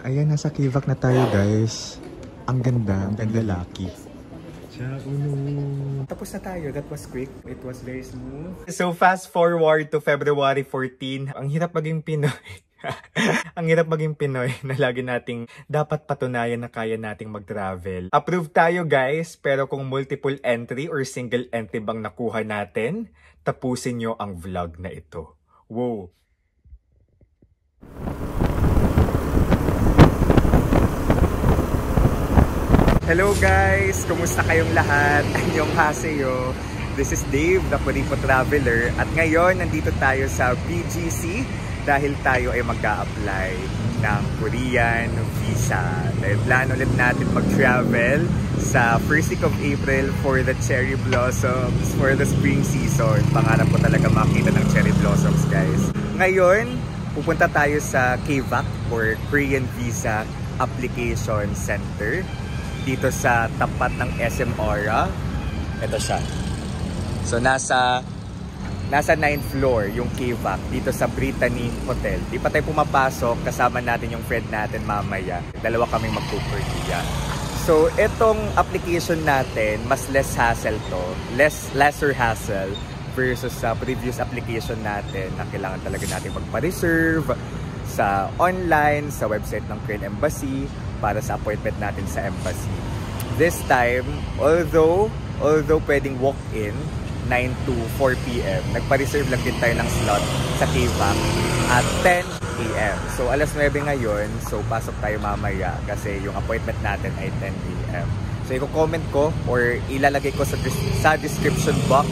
Ayan, nasa Kivac na tayo guys. Ang ganda lalaki. Tapos na tayo. That was quick. It was very smooth. So fast forward to February 14. Ang hirap maging Pinoy. Ang hirap maging Pinoy na lagi nating dapat patunayan na kaya nating mag-travel. Approved tayo guys, pero kung multiple entry or single entry bang nakuha natin, tapusin nyo ang vlog na ito. Wow! Hello guys! Kumusta kayong lahat? Annyeonghaseyo! This is Dave, the Puripo Traveler. At ngayon, nandito tayo sa BGC dahil tayo ay mag-a-apply ng Korean visa. Dahil plano ulit natin mag-travel sa first week of April for the cherry blossoms, for the spring season. Pangarap ko talaga makita ng cherry blossoms guys. Ngayon, pupunta tayo sa KVAC or Korean Visa Application Center. Dito sa tapat ng SM Aura. Ito siya. So nasa 9th floor yung KVAC dito sa Brittany Hotel. Di pa tayo pumapasok, kasama natin yung friend natin mamaya. Dalawa kaming magpupuntiya. So itong application natin, mas less hassle to. Lesser hassle versus sa previous application natin na kailangan talaga natin magpa-reserve sa online, sa website ng Korean Embassy para sa appointment natin sa embassy. This time, although pwedeng walk-in 9 to 4 p.m., nagpa-reserve lang din tayo ng slot sa KVAC at 10 a.m. So alas 9 ngayon, so pasok tayo mamaya kasi yung appointment natin ay 10 a.m. So i-comment ko or ilalagay ko sa description box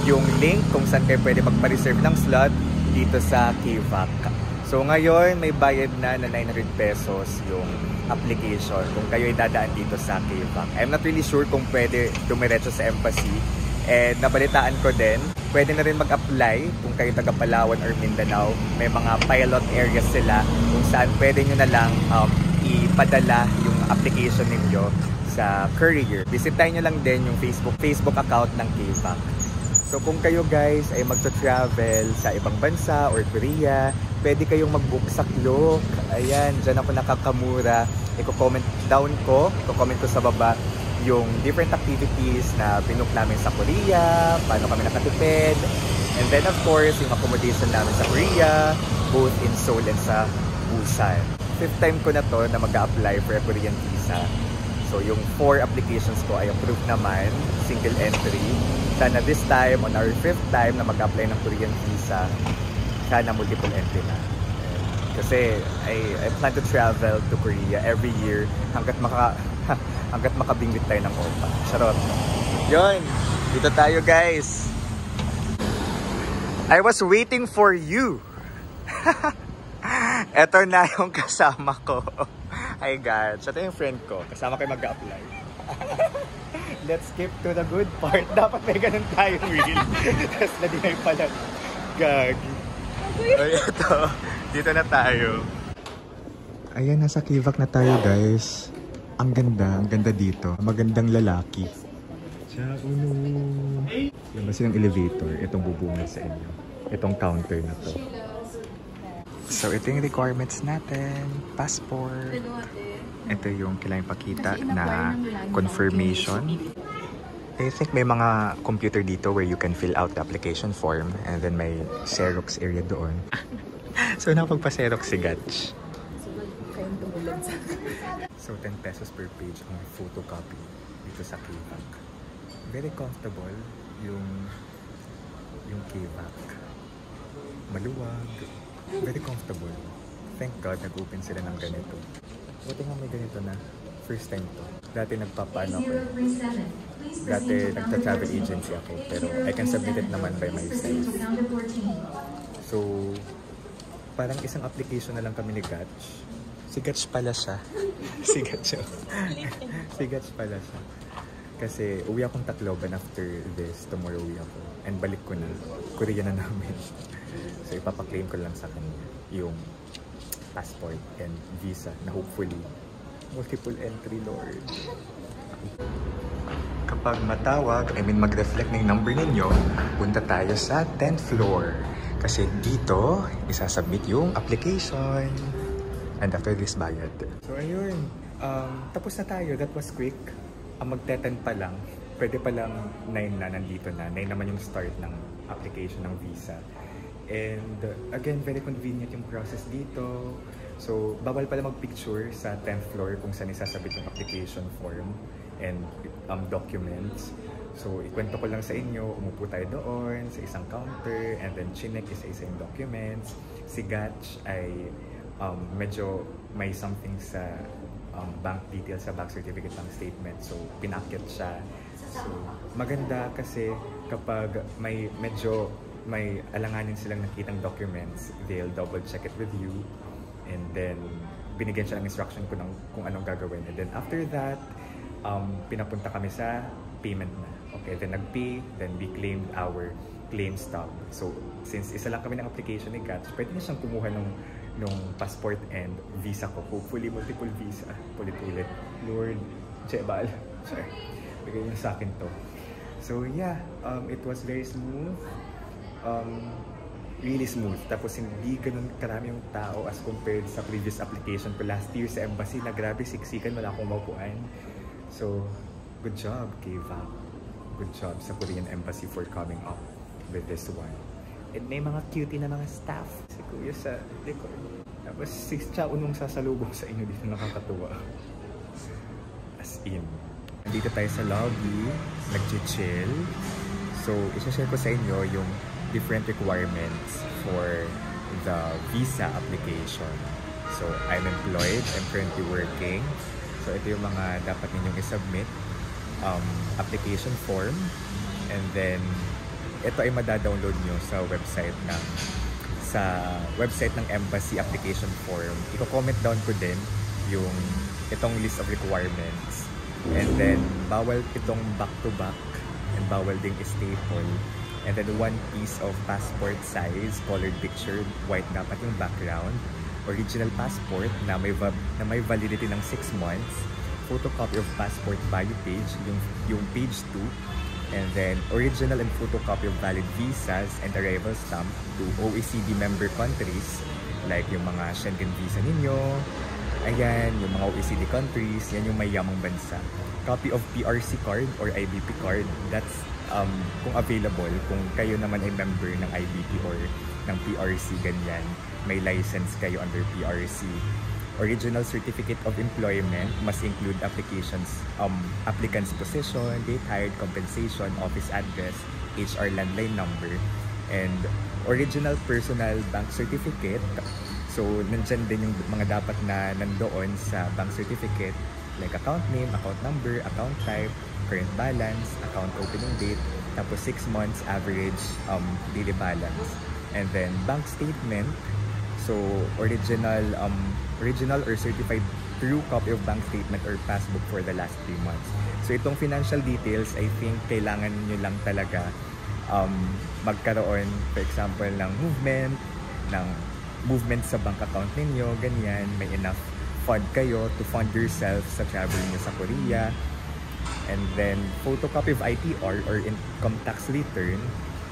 yung link kung saan kayo pwede magpa-reserve ng slot dito sa KVAC. So ngayon, may bayad na 900 pesos yung application kung kayo ay dadaan dito sa KVAC. I'm not really sure kung pwede dumiretso sa embassy. And nabalitaan ko din, pwede na rin mag-apply kung kayo taga Palawan or Mindanao. May mga pilot areas sila kung saan pwede nyo na lang ipadala yung application ninyo sa courier. Visitahin nyo lang din yung Facebook account ng KVAC. So kung kayo guys ay magta-travel sa ibang bansa or Korea, pwede kayong mag-book sa Klook. Ayan, dyan ako nakakamura. I-comment ko sa baba yung different activities na binook namin sa Korea, paano kami nakatipid. And then of course, yung accommodation namin sa Korea, both in Seoul and sa Busan. 5th time ko na to na mag-a-apply for a Korean visa. So yung 4 applications ko ay approved naman, single entry. Sana this time, on our 5th time na mag-apply ng Korean visa, sana multiple entry na. Kasi I plan to travel to Korea every year hanggat makabingwit tayo ng OPA. Charot. Yun! Dito tayo guys! I was waiting for you! Eto na yung kasama ko. Hi guys! Ito yung friend ko. Kasama kayo mag-apply. Let's skip to the good part. Dapat may ganun tayong reel. Tapos na-deny pala. Gagi. Ay, ito. Dito na tayo. Ayan, nasa KVAC na tayo guys. Ang ganda dito. Magandang lalaki. Yan ba silang elevator? Itong bubungad sa inyo. Itong counter na to. So, ito yung requirements natin. Passport. Ito yung kailangan pakita na confirmation. I think may mga computer dito where you can fill out the application form and then may Xerox area doon. So, napagpa-Xerox si Gatch. So, 10 pesos per page ang photocopy dito sa KVAC. Very comfortable yung KVAC. Maluwag. Very comfortable. Thank God, nag-open sila ng ganito. Buti nga may ganito na. First time to. Dati nagpapaano ako. Dati nagta-travel agency ako. Pero I can submit it naman by myself. So, parang isang application na lang kami ni Gatch. Si Gatch pala siya. Si Gatch pala siya. Kasi uwi akong Tacloban after this. Tomorrow uwi ako. And balik ko na. Korea na namin. So ipapaklaim ko lang sa kanya yung passport and visa na hopefully multiple entry, Lord. Kapag matawag, mag-reflect ng number ninyo, punta tayo sa 10th floor. Kasi dito, isasubmit yung application. And after this, bayad. So ayun, tapos na tayo. That was quick. Magte-10 pa lang. Pwede pa lang 9 na, nandito na. 9 naman yung start ng application ng visa. And again, very convenient yung process dito. So, bawal pala mag-picture sa 10th floor kung saan isasabit yung application form and documents. So, ikwento ko lang sa inyo, umupo tayo doon sa isang counter and then chinek isa-isa yung documents. Si Gatch ay medyo may something sa bank details, sa bank certificate, bank statement. So, pinakit siya. So, maganda kasi kapag may alanganin silang nakitang documents, they'll double check it with you. And then, binigyan siya ng instruction kung anong gagawin. And then after that, pinapunta kami sa payment na. Okay, then nag-pay, then we claimed our claim stop. So, since isa lang kami ng application ni Gatch, pwede na siyang kumuha nung passport and visa ko. Hopefully, multiple visa. Ulit-ulit. Lord, Jebal. Sorry. Bigay niyo sa akin to. So, yeah. It was very smooth. Really smooth. Tapos, hindi ganun karami yung tao as compared sa previous application ko last year sa embassy na grabe, siksikan, wala akong maupuan. So, good job, K-Vac. Good job sa Korean Embassy for coming up with this one. And may mga cutie na mga staff. Si Kuya sa likod. Tapos si Chao nung sasalubong sa inyo dito, nakakatuwa. As in. Nandito tayo sa lobby. Nag-chill. So, isa-share ko sa inyo yung different requirements for the visa application. So, I'm employed. I'm currently working. So, ito yung mga dapat ninyong isubmit. Application form, and then ito ay madadownload nyo sa website ng embassy application form. Iko-comment down ko din yung itong list of requirements, and then bawal itong back-to-back and bawal ding staple, and then one piece of passport size colored picture, white dapat yung background, original passport na may validity ng 6 months, photocopy of passport bio page, yung page 2, and then original and photocopy of valid visas and arrival stamp to OECD member countries, like yung mga Schengen visa ninyo, ayan, yung mga OECD countries, yan yung mayamang bansa. Copy of PRC card or IBP card, that's kung available, kung kayo naman ay member ng IBP or ng PRC, ganyan, may license kayo under PRC. Original certificate of employment must include applicant's position, date hired, compensation, office address, HR landline number, and original personal bank certificate. So, nandyan din yung mga dapat na nandoon sa bank certificate, like account name, account number, account type, current balance, account opening date, tapos 6 months average daily balance. And then, bank statement. So, original or certified true copy of bank statement or passbook for the last 3 months. So, itong financial details, I think kailangan nyo lang talaga magkaroon, for example, ng movement sa bank account ninyo, ganyan, may enough fund kayo to fund yourself sa travel nyo sa Korea. And then, photocopy of ITR or income tax return.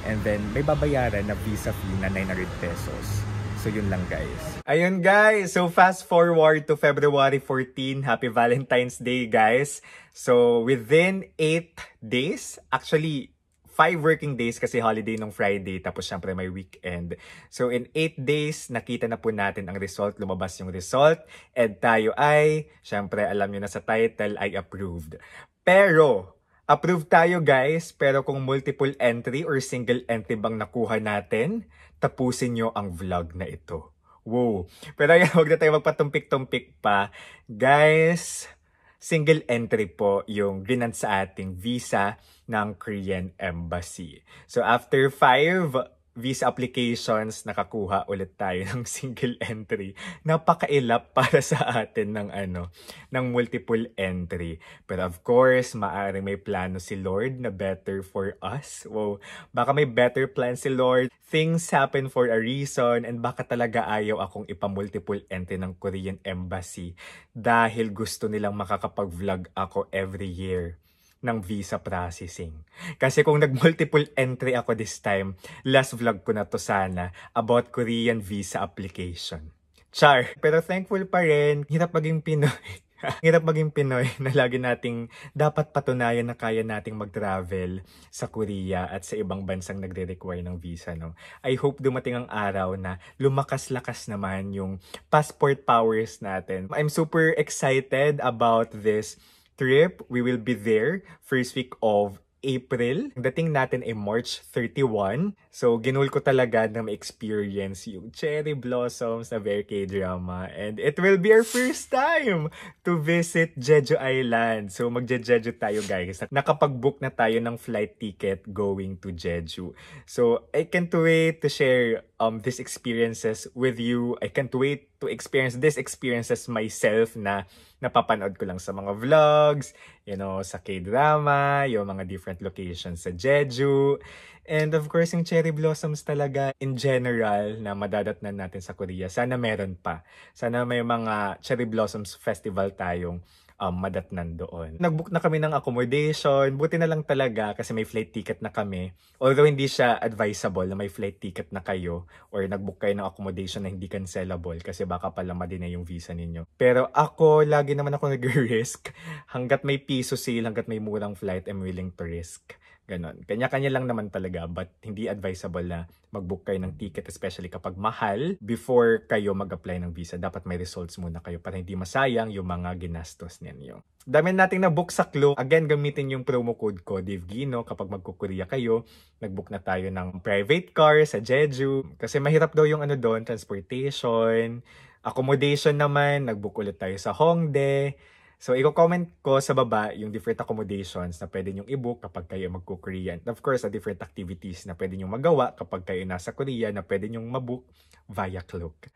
And then, may babayaran na visa fee na 900 pesos. So, yun lang, guys. Ayun, guys. So, fast forward to February 14. Happy Valentine's Day, guys. So, within 8 days, actually, 5 working days kasi holiday nung Friday, tapos syempre may weekend. So, in 8 days, nakita na po natin ang result. Lumabas yung result. And tayo ay, syempre, alam nyo na sa title, ay approved. Pero, approved tayo, guys. Pero kung multiple entry or single entry bang nakuha natin, tapusin nyo ang vlog na ito. Wow. Pero yan, huwag na tayo magpatumpik-tumpik pa. Guys, single entry po yung ginant sa ating visa ng Korean Embassy. So after 5 visa applications, nakakuha ulit tayo ng single entry. Napakailap para sa atin ng multiple entry. But of course, maaaring may plano si Lord na better for us. Wow, baka may better plan si Lord. Things happen for a reason, and baka talaga ayaw akong ipamultiple entry ng Korean Embassy dahil gusto nilang makakapag-vlog ako every year ng visa processing. Kasi kung nag-multiple entry ako this time, last vlog ko na to sana about Korean visa application. Char. Pero thankful pa rin, hirap maging Pinoy. Hirap maging Pinoy na lagi nating dapat patunayan na kaya nating mag-travel sa Korea at sa ibang bansang nagre-require ng visa, no? I hope dumating ang araw na lumakas-lakas naman yung passport powers natin. I'm super excited about this trip. We will be there first week of April. Ang dating natin ay March 31. So, ginul ko talaga na ma-experience yung cherry blossoms na very K-drama. And it will be our first time to visit Jeju Island. So, magje-Jeju tayo, guys. Nakapag-book na tayo ng flight ticket going to Jeju. So, I can't wait to share these experiences with you. I can't wait to experience these experiences myself na napapanood ko lang sa mga vlogs, you know, sa K-drama, yung mga different locations sa Jeju. And of course, yung cherry blossoms talaga in general na madadatnan natin sa Korea. Sana meron pa. Sana may mga cherry blossoms festival tayong madatnan doon. Nag-book na kami ng accommodation. Buti na lang talaga kasi may flight ticket na kami. Although hindi siya advisable na may flight ticket na kayo or nag-book kayo ng accommodation na hindi cancelable kasi baka pala ma-deny yung visa ninyo. Pero ako, lagi naman ako nag-risk. Hanggat may piso sale, hanggat may murang flight, I'm willing to risk. Ganon. Kanya-kanya lang naman talaga but hindi advisable na mag-book kayo ng ticket especially kapag mahal before kayo mag-apply ng visa. Dapat may results muna kayo para hindi masayang yung mga ginastos ninyo. Dami nating na-book sa Klook. Again, gamitin yung promo code ko, DaveGino, kapag magkukuria kayo. Nag-book na tayo ng private car sa Jeju. Kasi mahirap daw yung ano doon, transportation. Accommodation naman, nag-book ulit tayo sa Hongdae. So, i-comment ko sa baba yung different accommodations na pwede nyong i-book kapag kayo magko-Korean. Of course, different activities na pwede nyong magawa kapag kayo nasa Korea na pwede nyong mabook via Klook.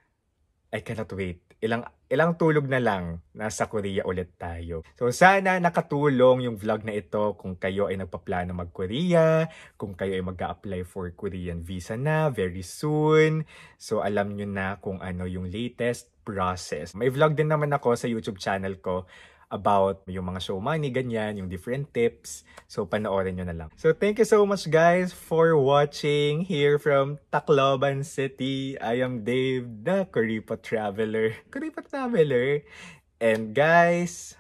I cannot wait. Ilang tulog na lang, nasa Korea ulit tayo. So, sana nakatulong yung vlog na ito kung kayo ay nagpaplano mag-Korea, kung kayo ay mag-a-apply for Korean visa na very soon. So, alam nyo na kung ano yung latest process. May vlog din naman ako sa YouTube channel ko about yung mga show money, ganyan, yung different tips. So, panoorin nyo na lang. So, thank you so much guys for watching here from Tacloban City. I am Dave, the Kuripo Traveler. Kuripo Traveler. And guys,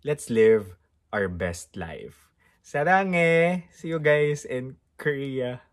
let's live our best life. Sarange! See you guys in Korea.